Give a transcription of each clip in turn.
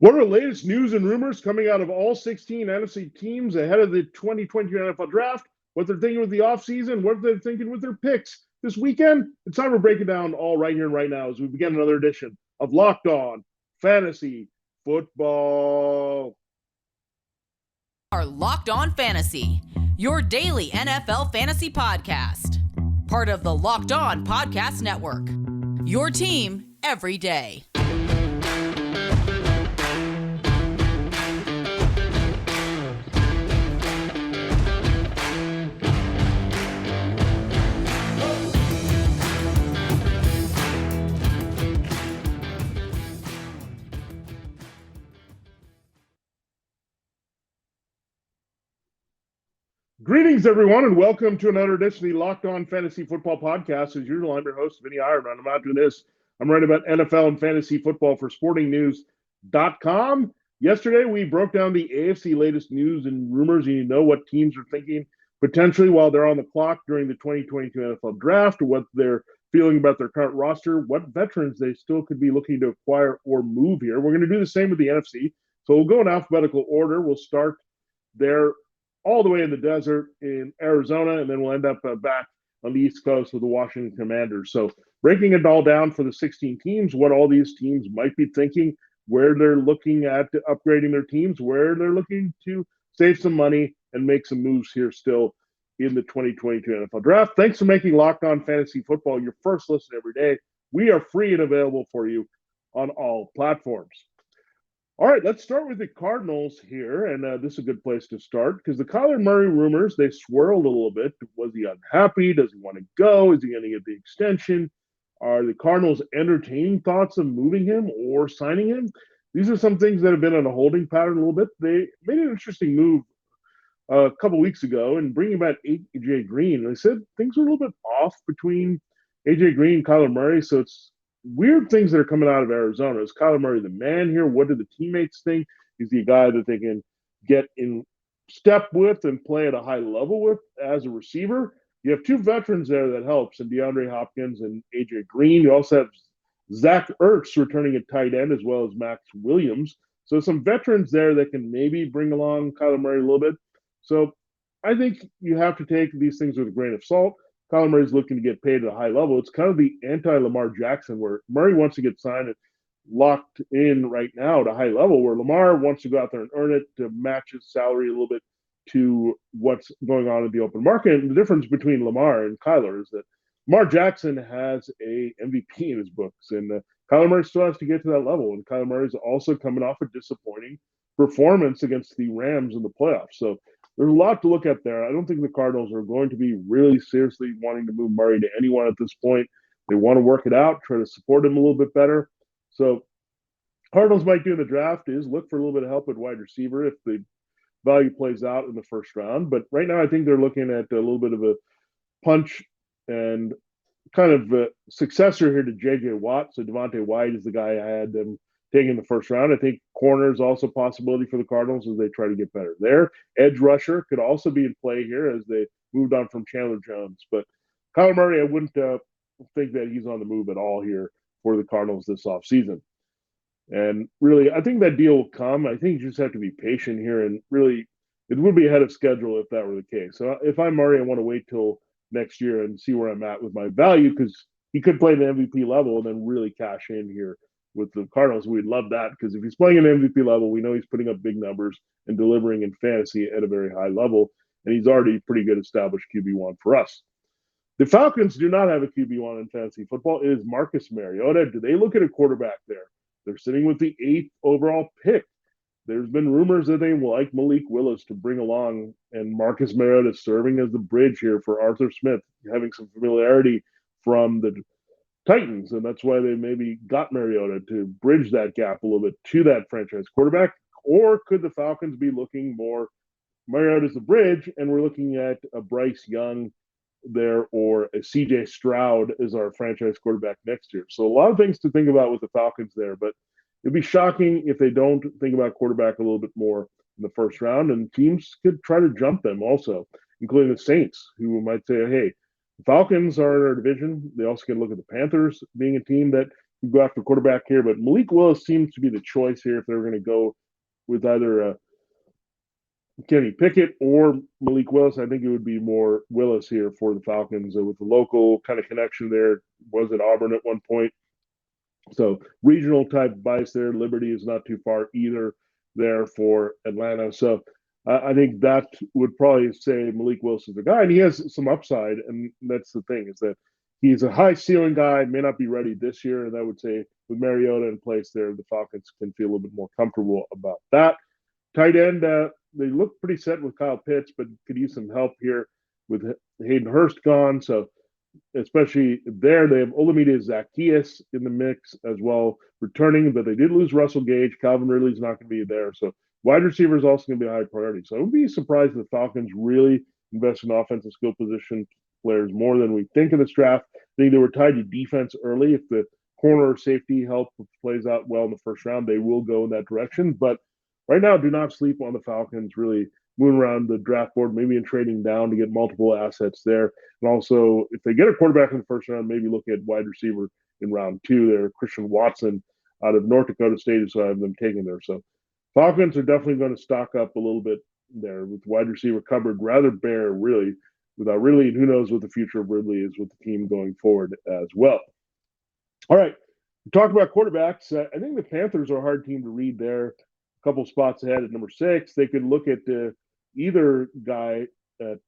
What are the latest news and rumors coming out of all 16 NFC teams ahead of the 2020 NFL Draft? What they're thinking with the offseason, what they're thinking with their picks this weekend? It's time to break it down all right here and right now as we begin another edition of Locked On Fantasy Football. Are Locked On Fantasy, your daily NFL fantasy podcast. Part of the Locked On Podcast Network. Your team every day. Greetings, everyone, and welcome to another edition of the Locked On Fantasy Football Podcast. As usual, I'm your host, Vinnie Iyer, and I'm out doing this. I'm writing about NFL and fantasy football for sportingnews.com. Yesterday, we broke down the AFC latest news and rumors, and you know what teams are thinking potentially while they're on the clock during the 2022 NFL Draft, what they're feeling about their current roster, what veterans they still could be looking to acquire or move here. We're going to do the same with the NFC. So we'll go in alphabetical order. We'll start there all the way in the desert in Arizona, and then we'll end up back on the East Coast with the Washington Commanders. So breaking it all down for the 16 teams, what all these teams might be thinking, where they're looking at upgrading their teams, where they're looking to save some money and make some moves here still in the 2022 NFL Draft. Thanks for making Locked On Fantasy Football your first listen every day. We are free and available for you on all platforms. All right, let's start with the Cardinals here, and this is a good place to start because the Kyler Murray rumors, they swirled a little bit. Was he unhappy? Does he want to go? Is he going to get the extension? Are the Cardinals entertaining thoughts of moving him or signing him? These are some things that have been on a holding pattern a little bit. They made an interesting move a couple weeks ago and bringing back A.J. Green. They said things were a little bit off between A.J. Green and Kyler Murray, so it's weird things that are coming out of Arizona. Is Kyler Murray the man here? What do the teammates think? Is he a guy that they can get in step with and play at a high level with as a receiver? You have two veterans there that helps, and DeAndre Hopkins and A.J. Green. You also have Zach Ertz returning at tight end as well as Max Williams. So some veterans there that can maybe bring along Kyler Murray a little bit. So I think you have to take these things with a grain of salt. Kyler Murray's looking to get paid at a high level. It's kind of the anti-Lamar Jackson where Murray wants to get signed and locked in right now at a high level, where Lamar wants to go out there and earn it to match his salary a little bit to what's going on in the open market. And the difference between Lamar and Kyler is that Lamar Jackson has a MVP in his books, and Kyler Murray still has to get to that level. And Kyler Murray's also coming off a disappointing performance against the Rams in the playoffs. So there's a lot to look at there. I don't think the Cardinals are going to be really seriously wanting to move Murray to anyone at this point. They want to work it out, try to support him a little bit better. So Cardinals might do in the draft is look for a little bit of help at wide receiver if the value plays out in the first round. But right now I think they're looking at a little bit of a punch and kind of a successor here to J.J. Watt. So Devontae White is the guy I had them taking the first round. I think corner is also a possibility for the Cardinals as they try to get better there. Edge rusher could also be in play here as they moved on from Chandler Jones. But Kyler Murray, I wouldn't think that he's on the move at all here for the Cardinals this offseason. And really, I think that deal will come. I think you just have to be patient here. And really, it would be ahead of schedule if that were the case. So if I'm Murray, I want to wait till next year and see where I'm at with my value because he could play the MVP level and then really cash in here with the Cardinals. We'd love that because if he's playing an MVP level, we know he's putting up big numbers and delivering in fantasy at a very high level, and he's already pretty good established QB1 for us. The Falcons do not have a QB1 in fantasy football. It is Marcus Mariota. Do they look at a quarterback there? They're sitting with the 8th overall pick. There's been rumors that they will like Malik Willis to bring along, and Marcus Mariota serving as the bridge here for Arthur Smith, having some familiarity from the Titans, and that's why they maybe got Mariota to bridge that gap a little bit to that franchise quarterback. Or could the Falcons be looking more Mariota's the bridge, and we're looking at a Bryce Young there or a C.J. Stroud as our franchise quarterback next year? So a lot of things to think about with the Falcons there, but it'd be shocking if they don't think about quarterback a little bit more in the first round, and teams could try to jump them also, including the Saints, who might say, hey, the Falcons are in our division. They also can look at the Panthers being a team that go after quarterback here, but Malik Willis seems to be the choice here if they're going to go with either Kenny Pickett or Malik Willis. I think it would be more Willis here for the Falcons with the local kind of connection there. Was at Auburn at one point. So regional type bias there. Liberty is not too far either there for Atlanta. So I think that would probably say Malik Willis is the guy, and he has some upside. And that's the thing, is that he's a high ceiling guy, may not be ready this year. And I would say with Mariota in place there, the Falcons can feel a little bit more comfortable about that. Tight end, they look pretty set with Kyle Pitts, but could use some help here with Hayden Hurst gone. So especially there, they have Olamide Zaccheaus in the mix as well, returning, but they did lose Russell Gage. Calvin Ridley's not going to be there. So wide receiver is also going to be a high priority. So I would be surprised if the Falcons really invest in offensive skill position players more than we think in this draft. I think they were tied to defense early. If the corner or safety help plays out well in the first round, they will go in that direction. But right now, do not sleep on the Falcons really moving around the draft board, maybe in trading down to get multiple assets there. And also, if they get a quarterback in the first round, maybe look at wide receiver in round 2 there. Christian Watson out of North Dakota State, so I have them taken there. So Falcons are definitely going to stock up a little bit there with wide receiver cupboard, rather bare, really, without Ridley. And who knows what the future of Ridley is with the team going forward as well. All right. We talked about quarterbacks. I think the Panthers are a hard team to read there. A couple spots ahead at number 6. They could look at either guy at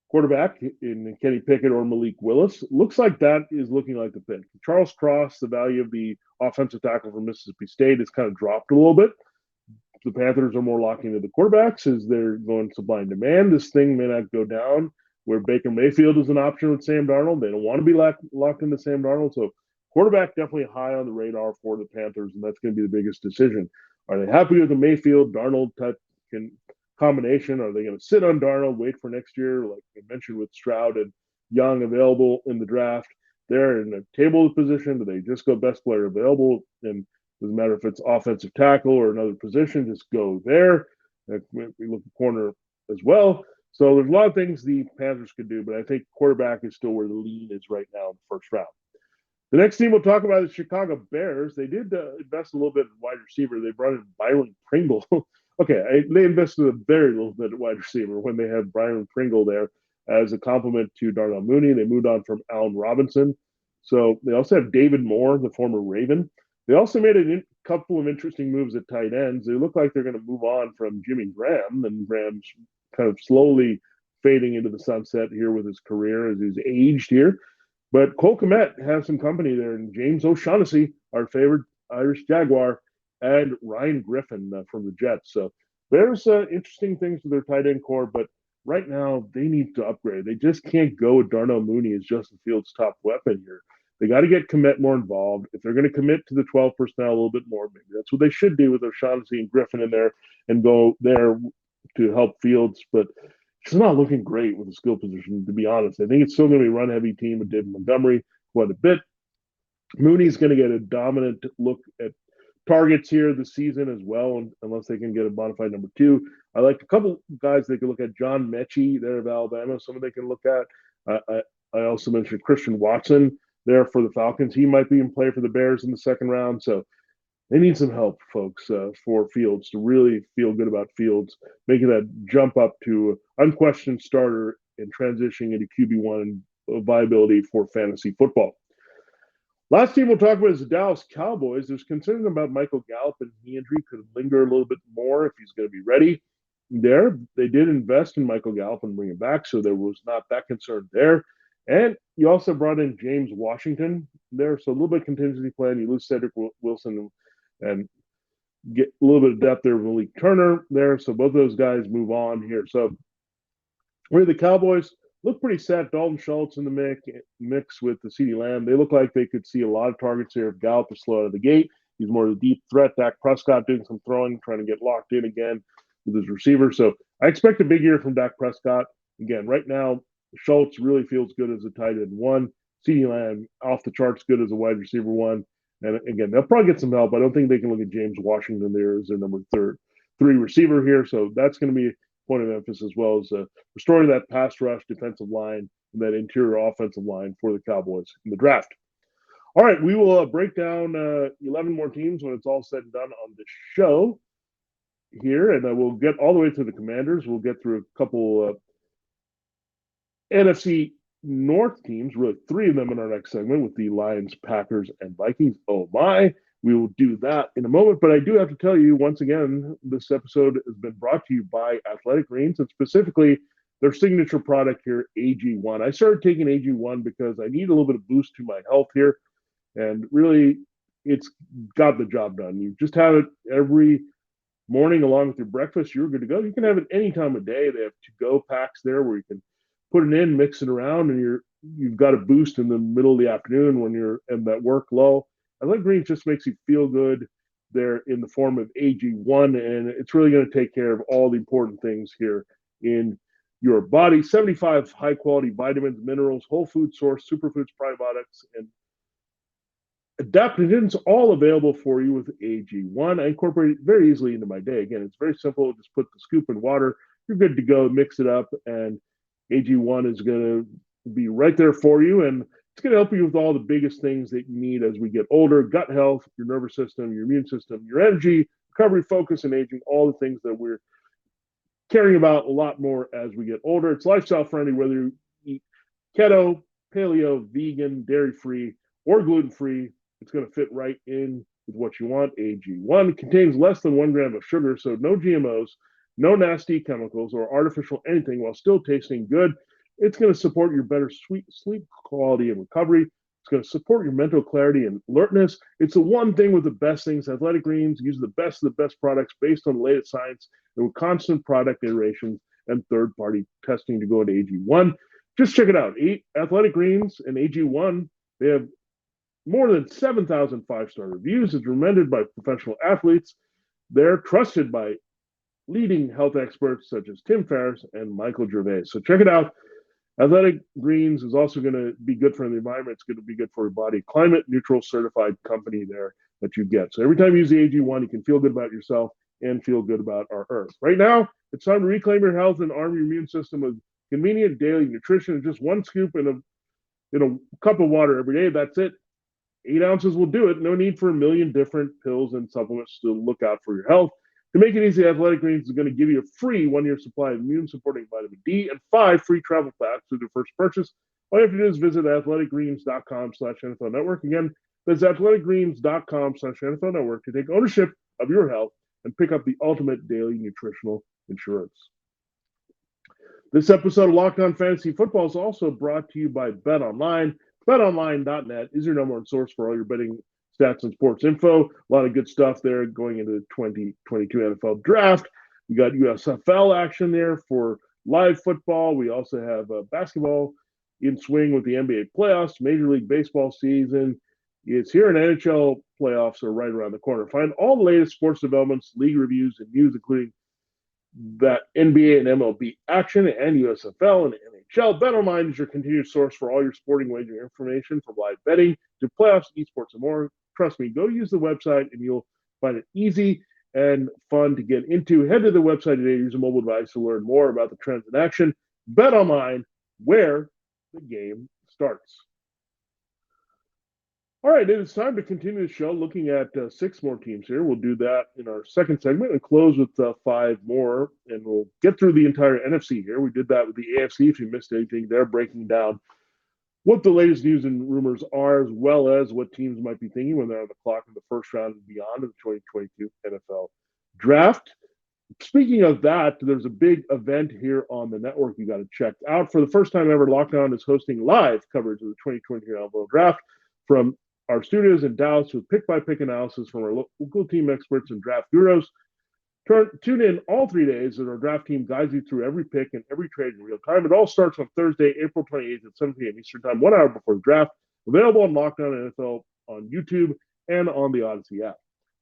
quarterback in Kenny Pickett or Malik Willis. Looks like that is looking like the pick. Charles Cross, the value of the offensive tackle from Mississippi State, has kind of dropped a little bit. The Panthers are more locking into the quarterbacks as they're going supply and demand. This thing may not go down where Baker Mayfield is an option with Sam Darnold. They don't want to be locked into Sam Darnold. So quarterback definitely high on the radar for the Panthers, and that's going to be the biggest decision. Are they happy with the Mayfield Darnold type combination? Are they going to sit on Darnold, wait for next year, like I mentioned with Stroud and Young available in the draft? They're in a table position. Do they just go best player available? And doesn't matter if it's offensive tackle or another position, just go there. We look at corner as well. So there's a lot of things the Panthers could do, but I think quarterback is still where the lean is right now in the first round. The next team we'll talk about is Chicago Bears. They did invest a little bit in wide receiver. They brought in Byron Pringle. They invested a very little bit at wide receiver when they had Byron Pringle there as a compliment to Darnell Mooney. They moved on from Allen Robinson. So they also have David Moore, the former Raven. They also made a couple of interesting moves at tight ends. They look like they're going to move on from Jimmy Graham, and Graham's kind of slowly fading into the sunset here with his career as he's aged here. But Cole Kmet has some company there, and James O'Shaughnessy, our favorite Irish Jaguar, and Ryan Griffin from the Jets. So there's interesting things with their tight end core, but right now they need to upgrade. They just can't go with Darnell Mooney as Justin Fields' top weapon here. They got to get Kmet more involved. If they're going to commit to the 12 personnel a little bit more, maybe that's what they should do with O'Shaughnessy and Griffin in there and go there to help Fields. But it's not looking great with the skill position, to be honest. I think it's still going to be a run-heavy team with David Montgomery quite a bit. Mooney's going to get a dominant look at targets here this season as well, unless they can get a modified number 2. I like a couple guys they can look at. John Mechie there of Alabama, someone they can look at. I also mentioned Christian Watson there for the Falcons. He might be in play for the Bears in the second round. So they need some help, folks, for Fields to really feel good about Fields, making that jump up to unquestioned starter and transitioning into QB1 viability for fantasy football. Last team we'll talk about is the Dallas Cowboys. There's concern about Michael Gallup, and knee injury could linger a little bit more if he's going to be ready there. They did invest in Michael Gallup and bring him back, so there was not that concern there. And you also brought in James Washington there, so a little bit of contingency plan. You lose Cedric Wilson and get a little bit of depth there with Malik Turner there, so both of those guys move on here. So where the Cowboys look pretty set. Dalton Schultz in the mix with the CeeDee Lamb. They look like they could see a lot of targets here if Gallup is slow out of the gate. He's more of a deep threat. Dak Prescott doing some throwing, trying to get locked in again with his receiver. So I expect a big year from Dak Prescott. Again, right now, Schultz really feels good as a tight end 1. CeeDee Lamb off the charts good as a wide receiver 1. And again, they'll probably get some help. I don't think they can look at James Washington there as their number 3 receiver here. So that's going to be a point of emphasis, as well as restoring that pass rush defensive line and that interior offensive line for the Cowboys in the draft. All right, we will break down 11 more teams when it's all said and done on the show here, and we'll get all the way to the Commanders. We'll get through a couple NFC North teams, really three of them in our next segment with the Lions, Packers, and Vikings. Oh my, we will do that in a moment. But I do have to tell you, once again, this episode has been brought to you by Athletic Greens, and specifically their signature product here, AG1. I started taking AG1 because I need a little bit of boost to my health here, and really it's got the job done. You just have it every morning along with your breakfast, you're good to go. You can have it any time of day. They have to-go packs there where you can put it in, mix it around, and you've got a boost in the middle of the afternoon when you're in that work lull. Athletic Greens just makes you feel good there in the form of AG1, and it's really going to take care of all the important things here in your body. 75 high-quality vitamins, minerals, whole food source, superfoods, probiotics, and adaptogens, all available for you with AG1. I incorporate it very easily into my day. Again, it's very simple. Just put the scoop in water. You're good to go. Mix it up, and AG1 is going to be right there for you. And it's going to help you with all the biggest things that you need as we get older: gut health, your nervous system, your immune system, your energy, recovery, focus, and aging, all the things that we're caring about a lot more as we get older. It's lifestyle friendly, whether you eat keto, paleo, vegan, dairy-free, or gluten-free. It's going to fit right in with what you want. AG1 contains less than 1 gram of sugar, so no GMOs, no nasty chemicals or artificial anything, while still tasting good. It's going to support your better sleep quality and recovery. It's going to support your mental clarity and alertness. It's the one thing with the best things. Athletic Greens use the best of the best products based on the latest science and with constant product iterations and third-party testing to go into AG1. Just check it out. Athletic Greens and AG1, they have more than 7,000 five-star reviews. It's recommended by professional athletes. They're trusted by leading health experts such as Tim Ferriss and Michael Gervais. So check it out. Athletic Greens is also going to be good for the environment. It's going to be good for your body. Climate neutral certified company there that you get. So every time you use the AG1, you can feel good about yourself and feel good about our earth. Right now, it's time to reclaim your health and arm your immune system with convenient daily nutrition. Just one scoop in a cup of water every day. That's it. 8 ounces will do it. No need for a million different pills and supplements to look out for your health. To make it easy, Athletic Greens is going to give you a free 1-year supply of immune-supporting vitamin D and 5 free travel packs with your first purchase. All you have to do is visit athleticgreens.com/NFL Network. Again, that's athleticgreens.com/NFL Network to take ownership of your health and pick up the ultimate daily nutritional insurance. This episode of Locked On Fantasy Football is also brought to you by BetOnline. BetOnline.net is your number one source for all your betting stats and sports info. A lot of good stuff there going into the 2022 NFL Draft. We got USFL action there for live football. We also have basketball in swing with the NBA playoffs. Major League Baseball season is here, and NHL playoffs are right around the corner. Find all the latest sports developments, league reviews, and news, including that NBA and MLB action and USFL and NHL. BetOnline is your continued source for all your sporting wagering information, from live betting to playoffs, esports, and more. Trust me, go use the website and you'll find it easy and fun to get into. Head to the website today, use a mobile device to learn more about the trends in action. BetOnline, where the game starts. All right, it is time to continue the show looking at 6 more teams here. We'll do that in our second segment and close with 5 more, and we'll get through the entire NFC here. We did that with the AFC. If you missed anything, they're breaking down what the latest news and rumors are, as well as what teams might be thinking when they're on the clock in the first round and beyond of the 2022 NFL Draft. Speaking of that, there's a big event here on the network you got to check out. For the first time ever, Locked On is hosting live coverage of the 2022 NFL Draft from our studios in Dallas with pick-by-pick analysis from our local team experts and draft gurus. Tune in all 3 days as our draft team guides you through every pick and every trade in real time. It all starts on Thursday, April 28th at 7 p.m. Eastern Time, 1 hour before the draft. Available on Locked On NFL on YouTube and on the Odyssey app.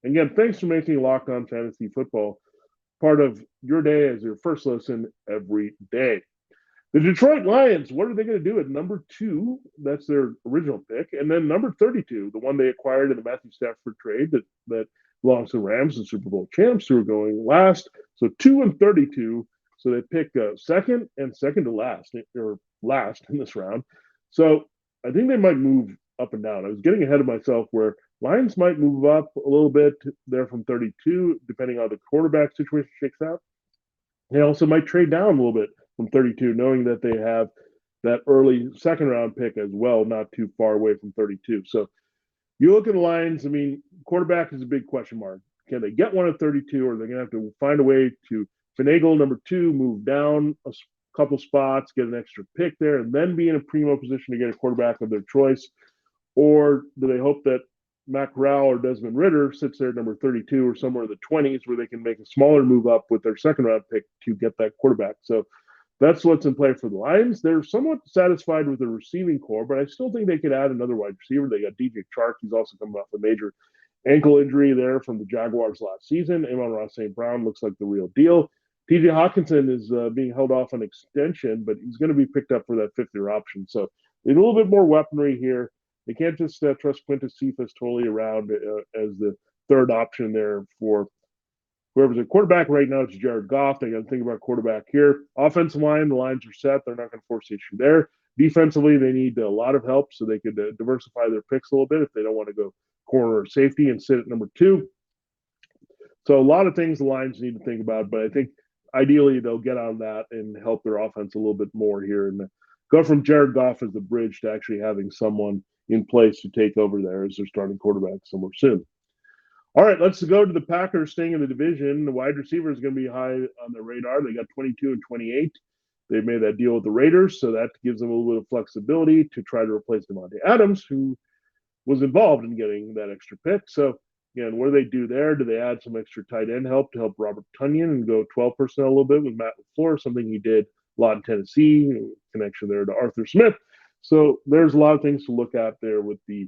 Again, thanks for making Locked On Fantasy Football part of your day as your first listen every day. The Detroit Lions, what are they going to do at number 2? That's their original pick. And then number 32, the one they acquired in the Matthew Stafford trade that belongs to the Rams, the Super Bowl champs, who are going last. So 2 and 32. So they pick second and second to last, or last in this round. So I think they might move up and down. I was getting ahead of myself where Lions might move up a little bit there from 32, depending on the quarterback situation shakes out. They also might trade down a little bit from 32, knowing that they have that early second round pick as well, not too far away from 32. So you look at the Lions, I mean, quarterback is a big question mark. Can they get one at 32, or are they going to have to find a way to finagle number 2, move down a couple spots, get an extra pick there, and then be in a primo position to get a quarterback of their choice? Or do they hope that Matt Corral or Desmond Ridder sits there at number 32 or somewhere in the 20s where they can make a smaller move up with their second round pick to get that quarterback? So that's what's in play for the Lions. They're somewhat satisfied with the receiving core, but I still think they could add another wide receiver. They got DJ Chark. He's also coming off a major ankle injury there from the Jaguars last season. Amon-Ra St. Brown looks like the real deal. TJ Hawkinson is being held off on extension, but he's going to be picked up for that fifth-year option. So they need a little bit more weaponry here. They can't just trust Quintus Cephas totally around as the third option there for whoever's a quarterback right now. It's Jared Goff. They got to think about quarterback here. Offensive line, the lines are set. They're not going to force the issue there. Defensively, they need a lot of help so they could diversify their picks a little bit if they don't want to go corner or safety and sit at number 2. So a lot of things the Lions need to think about, but I think ideally they'll get on that and help their offense a little bit more here and go from Jared Goff as the bridge to actually having someone in place to take over there as their starting quarterback somewhere soon. All right, let's go to the Packers staying in the division. The wide receiver is going to be high on their radar. They got 22 and 28. They made that deal with the Raiders, so that gives them a little bit of flexibility to try to replace Devontae Adams, who was involved in getting that extra pick. So, again, what do they do there? Do they add some extra tight end help to help Robert Tonyan and go 12 personnel a little bit with Matt LaFleur, something he did a lot in Tennessee, connection there to Arthur Smith. So there's a lot of things to look at there with the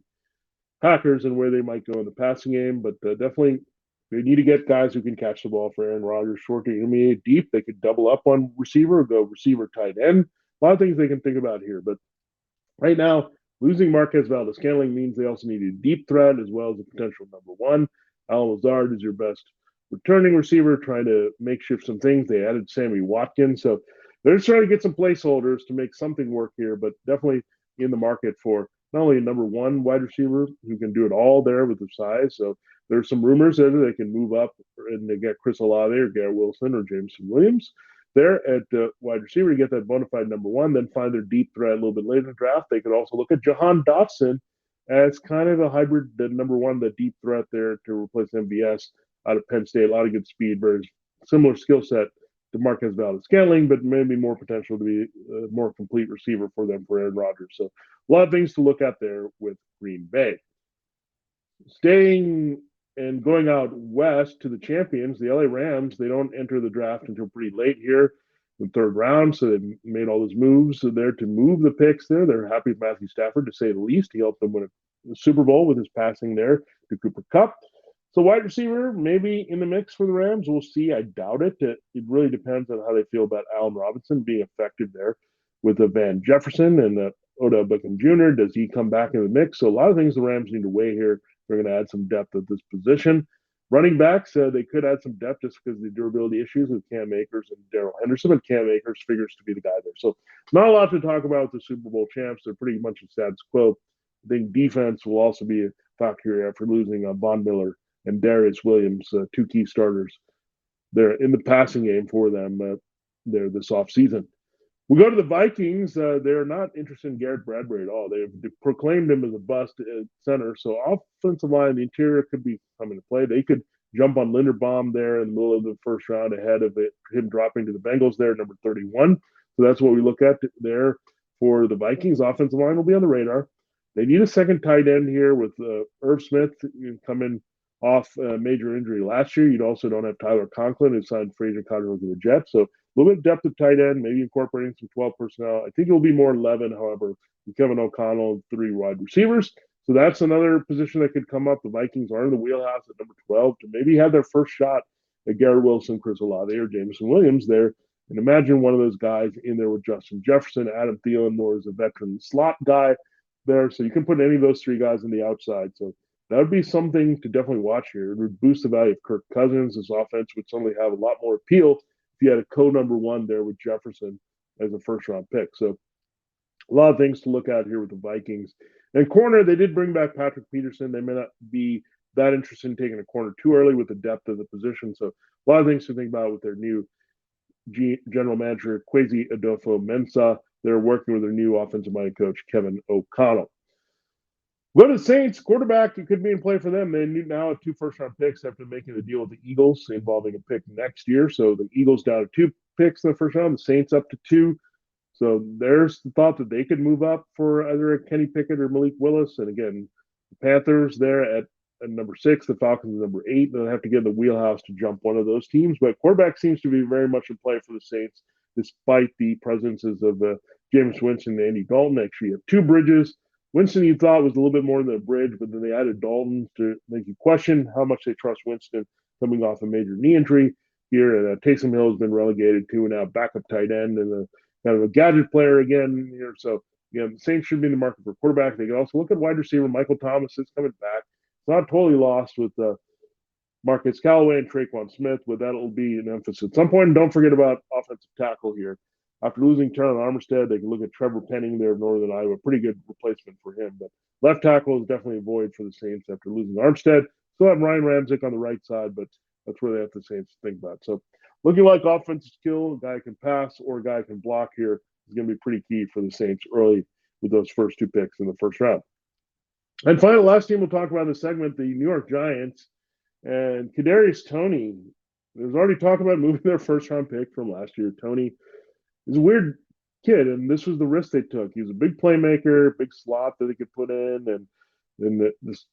Packers and where they might go in the passing game, but definitely they need to get guys who can catch the ball for Aaron Rodgers, short to intermediate, deep. They could double up on receiver, go receiver tight end. A lot of things they can think about here, but right now, losing Marquez Valdes-Scantling means they also need a deep threat as well as a potential number 1. Allen Lazard is your best returning receiver, trying to makeshift some things. They added Sammy Watkins, so they're just trying to get some placeholders to make something work here, but definitely in the market for not only a number 1 wide receiver who can do it all there with the size. So there's some rumors that they can move up and they get Chris Olave or Garrett Wilson or Jameson Williams there at wide receiver to get that bona fide number 1, then find their deep threat a little bit later in the draft. They could also look at Jahan Dotson as kind of a hybrid, the number 1, the deep threat there to replace MVS out of Penn State. A lot of good speed, very similar skill set to Marquez Valdes-Scantling, but maybe more potential to be a more complete receiver for them for Aaron Rodgers. So a lot of things to look at there with Green Bay. Staying and going out west to the champions, the LA Rams, they don't enter the draft until pretty late here in the 3rd round, so they made all those moves there to move the picks there. They're happy with Matthew Stafford, to say the least. He helped them win a Super Bowl with his passing there to Cooper Kupp. So wide receiver, maybe in the mix for the Rams. We'll see. I doubt it. It really depends on how they feel about Allen Robinson being effective there with Van Jefferson and Odell Beckham Jr. Does he come back in the mix? So a lot of things the Rams need to weigh here. They're going to add some depth at this position. Running backs, they could add some depth just because of the durability issues with Cam Akers and Darrell Henderson, but Cam Akers figures to be the guy there. So not a lot to talk about with the Super Bowl champs. They're pretty much a status quo. I think defense will also be a factor here after losing Von Miller and Darius Williams, 2 key starters there in the passing game for them there this offseason. We go to the Vikings. They're not interested in Garrett Bradbury at all. They've proclaimed him as a bust at center. So offensive line, the interior could be coming to play. They could jump on Linderbaum there in the middle of the first round ahead of him dropping to the Bengals there, number 31. So that's what we look at there for the Vikings. Offensive line will be on the radar. They need a second tight end here with Irv Smith coming off a major injury last year. You also don't have Tyler Conklin, who signed Frazier Cotterill to the Jets. So a little bit of depth of tight end, maybe incorporating some 12 personnel. I think it will be more 11, however, with Kevin O'Connell and 3 wide receivers. So that's another position that could come up. The Vikings are in the wheelhouse at number 12 to maybe have their first shot at Garrett Wilson, Chris Olave, or Jameson Williams there. And imagine one of those guys in there with Justin Jefferson, Adam Thielen, more as a veteran slot guy there. So you can put any of those 3 guys on the outside. So that would be something to definitely watch here. It would boost the value of Kirk Cousins. His offense would suddenly have a lot more appeal if you had a co-number 1 there with Jefferson as a first-round pick. So a lot of things to look at here with the Vikings. And corner, they did bring back Patrick Peterson. They may not be that interested in taking a corner too early with the depth of the position. So a lot of things to think about with their new general manager, Kwesi Adolfo-Mensah. They're working with their new offensive-minded coach, Kevin O'Connell. Go to the Saints, quarterback, it could be in play for them. They now have 2 first-round picks after making the deal with the Eagles involving a pick next year. So the Eagles down to 2 picks in the first round, the Saints up to 2. So there's the thought that they could move up for either a Kenny Pickett or Malik Willis. And again, the Panthers there at number 6, the Falcons number 8. They'll have to get in the wheelhouse to jump one of those teams. But quarterback seems to be very much in play for the Saints, despite the presences of Jameis Winston and Andy Dalton. Actually, you have 2 bridges. Winston, you thought, was a little bit more than a bridge, but then they added Dalton to make you question how much they trust Winston coming off a major knee injury here. And Taysom Hill has been relegated to now backup tight end and a kind of a gadget player again here. So, the Saints should be in the market for quarterback. They can also look at wide receiver. Michael Thomas is coming back. It's not totally lost with Marcus Callaway and Traquan Smith, but that'll be an emphasis at some point. And don't forget about offensive tackle here. After losing Terrell Armstead, they can look at Trevor Penning there of Northern Iowa. Pretty good replacement for him. But left tackle is definitely a void for the Saints after losing Armstead. Still have Ryan Ramczyk on the right side, but that's where they have the Saints to think about. So looking like offensive skill, a guy can pass or a guy can block here is going to be pretty key for the Saints early with those first 2 picks in the first round. And finally, last team we'll talk about in the segment, the New York Giants. And Kadarius Toney. There's already talk about moving their first-round pick from last year. Toney is a weird kid, and this was the risk they took. He was a big playmaker, big slot that they could put in, and this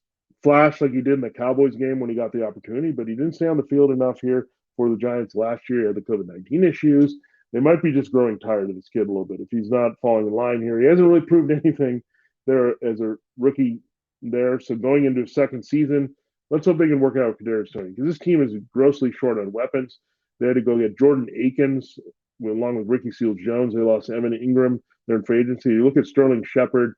flash like he did in the Cowboys game when he got the opportunity, but he didn't stay on the field enough here for the Giants last year. He had the COVID-19 issues. They might be just growing tired of this kid a little bit if he's not falling in line here. He hasn't really proved anything there as a rookie there. So going into his second season, let's hope they can work out with Kadarius Toney, because this team is grossly short on weapons. They had to go get Jordan Akins along with Ricky Seals-Jones. They lost Evan Ingram. They're in free agency. You look at Sterling Shepard.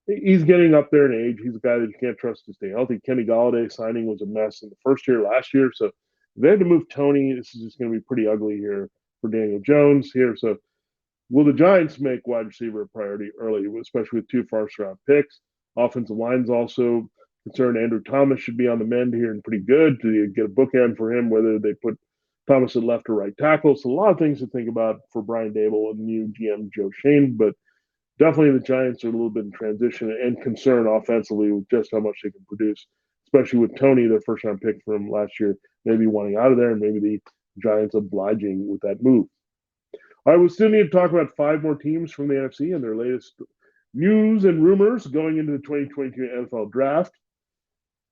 He's getting up there in age. He's a guy that you can't trust to stay healthy. Kenny Galladay signing was a mess in the first year last year. So they had to move Toney. This is just going to be pretty ugly here for Daniel Jones here. So will the Giants make wide receiver a priority early, especially with 2 first-round picks? Offensive line's also concerned. Andrew Thomas should be on the mend here and pretty good to get a bookend for him, whether they put Thomas at left or right tackle. So a lot of things to think about for Brian Dable and new GM Joe Shane, but definitely the Giants are a little bit in transition and concerned offensively with just how much they can produce, especially with Toney, their first-round pick from last year, maybe wanting out of there, and maybe the Giants obliging with that move. All right, we still need to talk about 5 more teams from the NFC and their latest news and rumors going into the 2022 NFL Draft.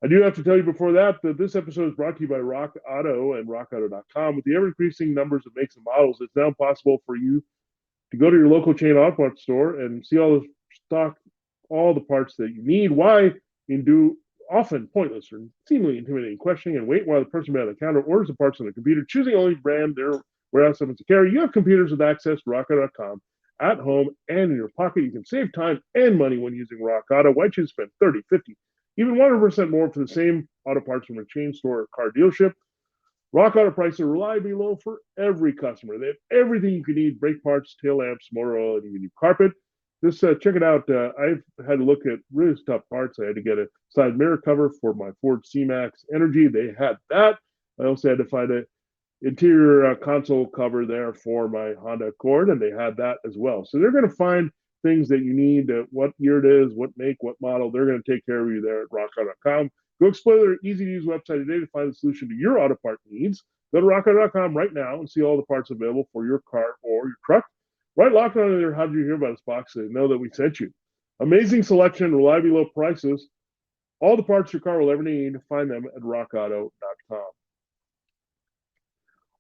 I do have to tell you before that this episode is brought to you by Rock Auto and RockAuto.com. With the ever-increasing numbers of makes and models, it's now possible for you to go to your local chain auto parts store and see all the stock, all the parts that you need. Why? You can do often pointless or seemingly intimidating questioning and wait while the person behind the counter orders the parts on the computer, choosing only brand their warehouse happens to carry. You have computers with access to RockAuto.com at home and in your pocket. You can save time and money when using Rock Auto. Why choose spend 30, 50, even 100% more for the same auto parts from a chain store or car dealership? Rock Auto prices are reliably low for every customer. They have everything you can need: brake parts, tail lamps, motor oil, and even new carpet. Just check it out. I've had to look at really tough parts. I had to get a side mirror cover for my Ford C-Max Energy. They had that. I also had to find an interior console cover there for my Honda Accord, and they had that as well. So they're going to find things that you need, what year it is, what make, what model. They're going to take care of you there at rockauto.com. Go explore their easy-to-use website today to find the solution to your auto part needs. Go to rockauto.com right now and see all the parts available for your car or your truck. Right locked on there, how did you hear about this box? So they know that we sent you. Amazing selection, reliably low prices. All the parts your car will ever need. Find them at rockauto.com.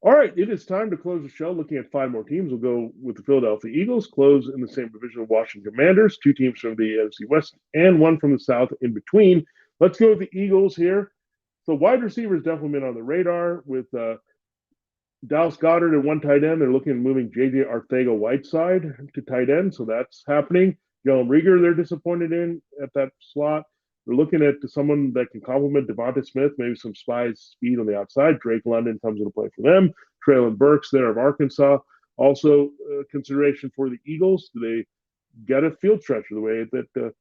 All right, it is time to close the show. Looking at 5 more teams, we'll go with the Philadelphia Eagles, close in the same division of Washington Commanders, 2 teams from the NFC West and 1 from the South in between. Let's go with the Eagles here. So wide receivers definitely been on the radar with Dallas Goedert at 1 tight end. They're looking at moving J.J. Arcega-Whiteside to tight end, so that's happening. Jalen Reagor, they're disappointed in at that slot. They're looking at someone that can complement Devonta Smith, maybe some speed on the outside. Drake London comes into play for them. Traylon Burks there of Arkansas. Also consideration for the Eagles. Do they get a field stretcher the way that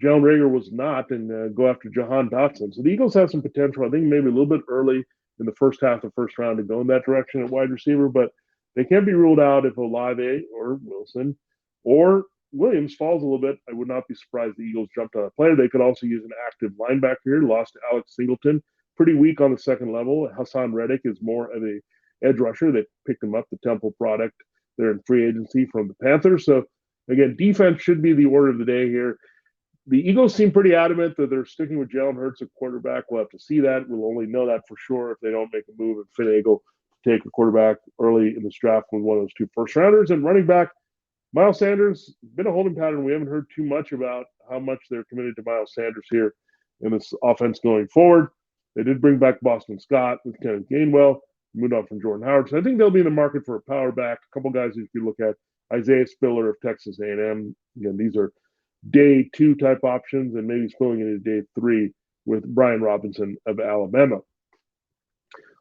Jalen Reagor was not, and go after Jahan Dotson. So the Eagles have some potential. I think maybe a little bit early in the first half of the first round to go in that direction at wide receiver, but they can't be ruled out if Olave or Wilson or Williams falls a little bit. I would not be surprised the Eagles jumped on a player. They could also use an active linebacker here. Lost to Alex Singleton, pretty weak on the second level. Hassan Reddick is more of a edge rusher. They picked him up, the Temple product. They're in free agency from the Panthers. So again, defense should be the order of the day here. The Eagles seem pretty adamant that they're sticking with Jalen Hurts at quarterback. We'll have to see that. We'll only know that for sure if they don't make a move and finagle to take a quarterback early in this draft with one of those two first rounders. And running back, Miles Sanders, been a holding pattern. We haven't heard too much about how much they're committed to Miles Sanders here in this offense going forward. They did bring back Boston Scott with Kenneth Gainwell, moved on from Jordan Howard. So I think they'll be in the market for a power back. A couple guys you could look at, Isaiah Spiller of Texas A&M. Again, these are day 2 type options, and maybe spilling into day 3 with Brian Robinson of Alabama.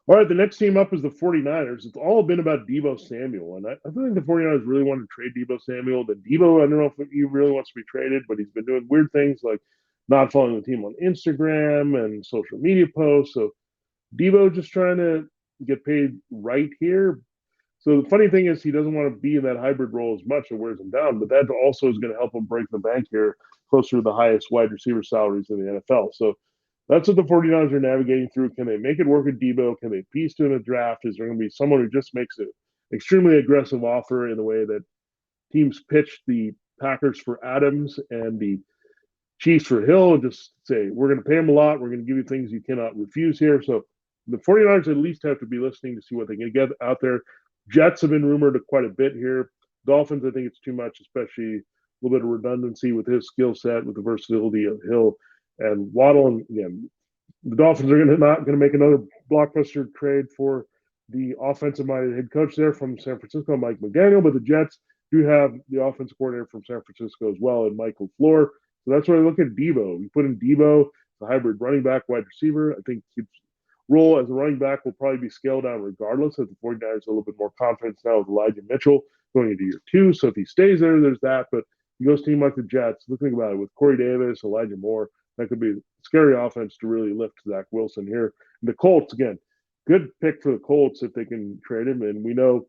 All right, the next team up is the 49ers. It's all been about Deebo Samuel, and I think the 49ers really want to trade Deebo Samuel. The Deebo, I don't know if he really wants to be traded, but he's been doing weird things like not following the team on Instagram and social media posts. So Deebo just trying to get paid right here. So the funny thing is he doesn't want to be in that hybrid role as much. It wears him down, but that also is going to help him break the bank here, closer to the highest wide receiver salaries in the NFL. So that's what the 49ers are navigating through. Can they make it work with Deebo? Can they piece to in a draft? Is there going to be someone who just makes an extremely aggressive offer in the way that teams pitched the Packers for Adams and the Chiefs for Hill, and just say, we're going to pay him a lot. We're going to give you things you cannot refuse here. So the 49ers at least have to be listening to see what they can get out there. Jets have been rumored quite a bit here. Dolphins, I think it's too much, especially a little bit of redundancy with his skill set, with the versatility of Hill and Waddle. And again, the Dolphins are not going to make another blockbuster trade for the offensive-minded head coach there from San Francisco, Mike McDaniel, but the Jets do have the offensive coordinator from San Francisco as well, and Michael Floor. So that's why I look at Deebo. We put in Deebo, the hybrid running back, wide receiver. I think his role as a running back will probably be scaled down regardless, as the 49ers have a little bit more confidence now with Elijah Mitchell going into year 2. So if he stays there, there's that. But he goes to a team like the Jets. Think about it, with Corey Davis, Elijah Moore, that could be a scary offense to really lift Zach Wilson here. And the Colts, again, good pick for the Colts if they can trade him. And we know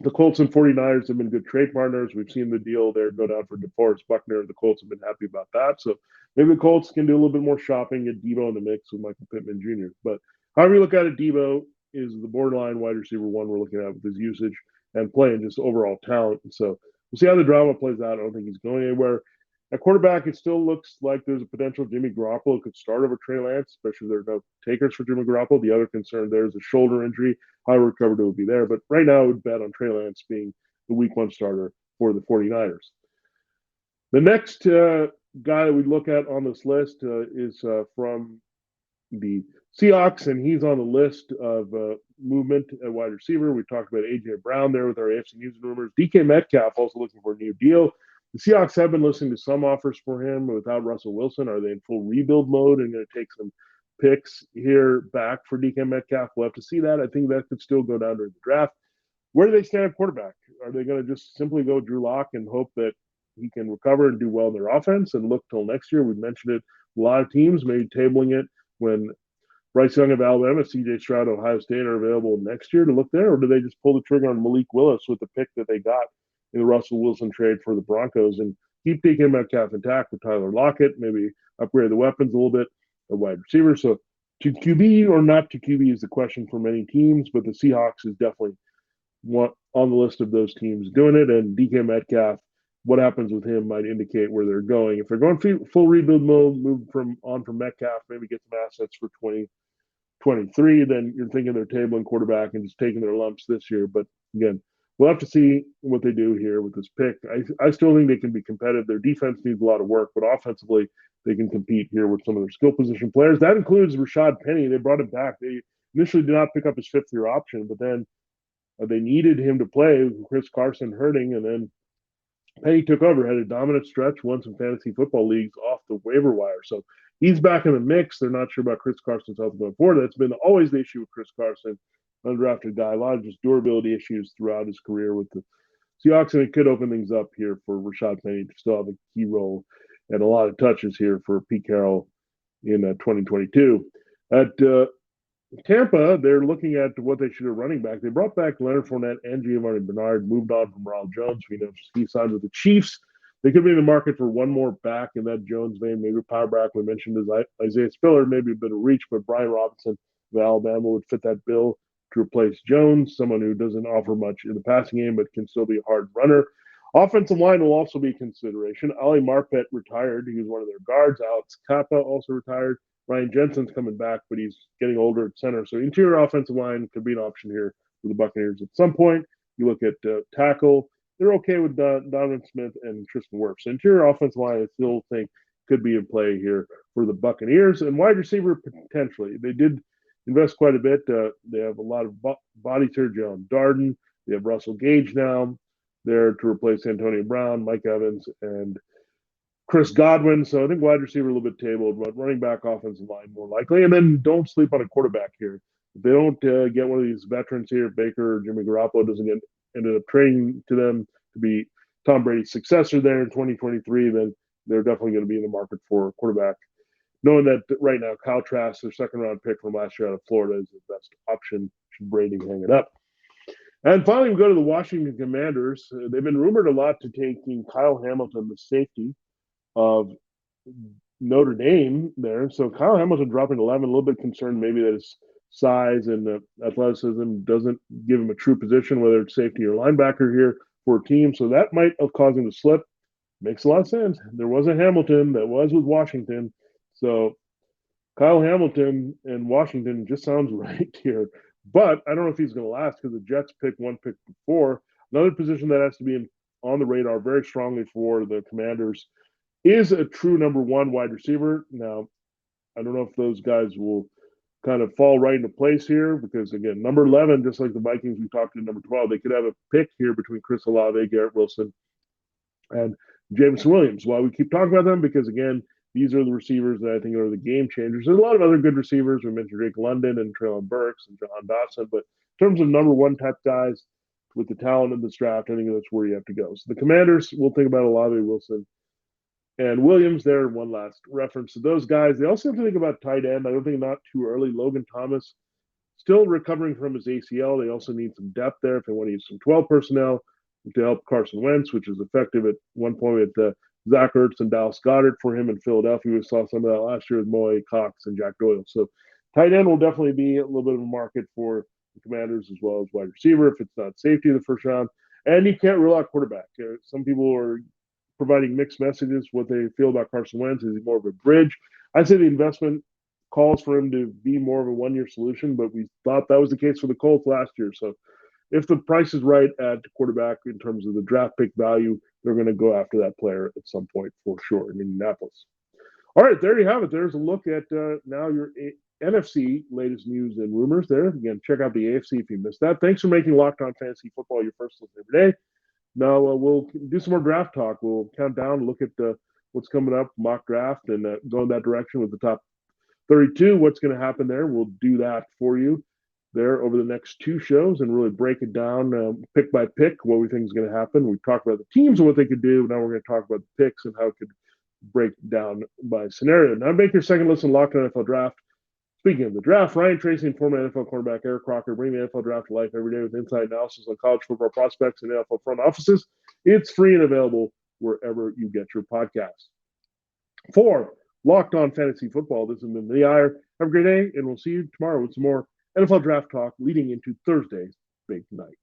the Colts and 49ers have been good trade partners. We've seen the deal there go down for DeForest Buckner. The Colts have been happy about that. So maybe the Colts can do a little bit more shopping, get Deebo in the mix with Michael Pittman Jr. But however you look at it, Deebo is the borderline wide receiver one we're looking at with his usage and playing just overall talent. And so we'll see how the drama plays out. I don't think he's going anywhere. At quarterback, it still looks like there's a potential Jimmy Garoppolo could start over Trey Lance, especially if there are no takers for Jimmy Garoppolo. The other concern there is a shoulder injury. How recovered it will be there. But right now, I would bet on Trey Lance being the week 1 starter for the 49ers. The next guy that we look at on this list is from the Seahawks, and he's on the list of movement at wide receiver. We talked about A.J. Brown there with our AFC News and Rumors. DK Metcalf also looking for a new deal. The Seahawks have been listening to some offers for him without Russell Wilson. Are they in full rebuild mode and going to take some picks here back for DK Metcalf? We'll have to see that. I think that could still go down during the draft. Where do they stand at quarterback? Are they going to just simply go Drew Lock and hope that he can recover and do well in their offense and look till next year? We mentioned it. A lot of teams maybe tabling it when Bryce Young of Alabama, C.J. Stroud, Ohio State are available next year to look there, or do they just pull the trigger on Malik Willis with the pick that they got in the Russell Wilson trade for the Broncos and keep DK Metcalf intact with Tyler Lockett, maybe upgrade the weapons a little bit, a wide receiver. So to QB or not to QB is the question for many teams, but the Seahawks is definitely on the list of those teams doing it. And DK Metcalf, what happens with him might indicate where they're going. If they're going full rebuild mode, move from Metcalf, maybe get some assets for 2023, then you're thinking they're tabling quarterback and just taking their lumps this year. But again, we'll have to see what they do here with this pick. I still think they can be competitive. Their defense needs a lot of work, but offensively, they can compete here with some of their skill position players. That includes Rashad Penny. They brought him back. They initially did not pick up his 5th-year option, but then they needed him to play with Chris Carson hurting, and then Penny took over, had a dominant stretch, won some fantasy football leagues off the waiver wire. So he's back in the mix. They're not sure about Chris Carson's health going forward. That's been always the issue with Chris Carson. Undrafted guy, a lot of just durability issues throughout his career with the Seahawks, and it could open things up here for Rashad Penny to still have a key role and a lot of touches here for Pete Carroll in 2022. At Tampa, they're looking at what they should have running back. They brought back Leonard Fournette and Giovanni Bernard, moved on from Ronald Jones. We know he signed with the Chiefs. They could be in the market for one more back in that Jones vein. Maybe power back we mentioned is Isaiah Spiller, maybe a bit of reach, but Brian Robinson of Alabama would fit that bill to replace Jones, someone who doesn't offer much in the passing game but can still be a hard runner. Offensive line will also be a consideration. Ali Marpet retired. He was one of their guards. Alex Kappa also retired. Ryan Jensen's coming back, but he's getting older at center. So interior offensive line could be an option here for the Buccaneers at some point. You look at tackle. They're okay with Donovan Smith and Tristan Wirfs. So interior offensive line, I still think, could be in play here for the Buccaneers. And wide receiver, potentially. They did invest quite a bit. They have a lot of bodies here. John Darden. They have Russell Gage now there to replace Antonio Brown, Mike Evans, and Chris Godwin. So I think wide receiver a little bit tabled, but running back, offensive line more likely. And then don't sleep on a quarterback here. If they don't get one of these veterans here, Baker or Jimmy Garoppolo doesn't get ended up trading to them to be Tom Brady's successor there in 2023, then they're definitely going to be in the market for a quarterback. Knowing that right now, Kyle Trask, their second-round pick from last year out of Florida, is the best option should Brady hang it up. And finally, we go to the Washington Commanders. They've been rumored a lot to taking Kyle Hamilton, the safety of Notre Dame there. So Kyle Hamilton dropping 11, a little bit concerned maybe that his size and athleticism doesn't give him a true position, whether it's safety or linebacker here for a team. So that might have caused him to slip. Makes a lot of sense. There was a Hamilton that was with Washington. So Kyle Hamilton and Washington just sounds right here. But I don't know if he's going to last because the Jets picked one pick before. Another position that has to be on the radar very strongly for the Commanders is a true number one wide receiver. Now, I don't know if those guys will kind of fall right into place here because, again, number 11, just like the Vikings we talked to number 12, they could have a pick here between Chris Olave, Garrett Wilson, and Jameson Williams. Why we keep talking about them? Because, again, these are the receivers that I think are the game changers. There's a lot of other good receivers. We mentioned Drake London and Treylon Burks and John Dawson. But in terms of number one type guys with the talent in this draft, I think that's where you have to go. So the Commanders will think about Olave, Wilson, and Williams there. One last reference to those guys. They also have to think about tight end. I don't think not too early. Logan Thomas still recovering from his ACL. They also need some depth there if they want to use some 12 personnel to help Carson Wentz, which is effective at one point with Zach Ertz and Dallas Goedert for him in Philadelphia. We saw some of that last year with Moe Cox and Jack Doyle. So tight end will definitely be a little bit of a market for the Commanders as well as wide receiver if it's not safety in the first round. And you can't rule out quarterback. Some people are providing mixed messages what they feel about Carson Wentz. Is he more of a bridge? I'd say the investment calls for him to be more of a one-year solution, but we thought that was the case for the Colts last year. So if the price is right at quarterback in terms of the draft pick value, they're going to go after that player at some point for sure in Indianapolis. All right, there you have it. There's a look at now your NFC latest news and rumors there. Again, check out the AFC if you missed that. Thanks for making Locked On Fantasy Football your first listen every day. Now we'll do some more draft talk. We'll count down, look at what's coming up, mock draft, and go in that direction with the top 32. What's going to happen there? We'll do that for you there over the next two shows and really break it down pick by pick, what we think is going to happen. We talked about the teams and what they could do. Now we're going to talk about the picks and how it could break down by scenario. Now make your second listen Locked On NFL Draft. Speaking of the draft, Ryan Tracy and former NFL quarterback Eric Crocker bring the NFL draft to life every day with inside analysis on college football prospects and NFL front offices. It's free and available wherever you get your podcasts. For Locked On Fantasy Football, this has been Vinnie Iyer. Have a great day, and we'll see you tomorrow with some more NFL draft talk leading into Thursday's big night.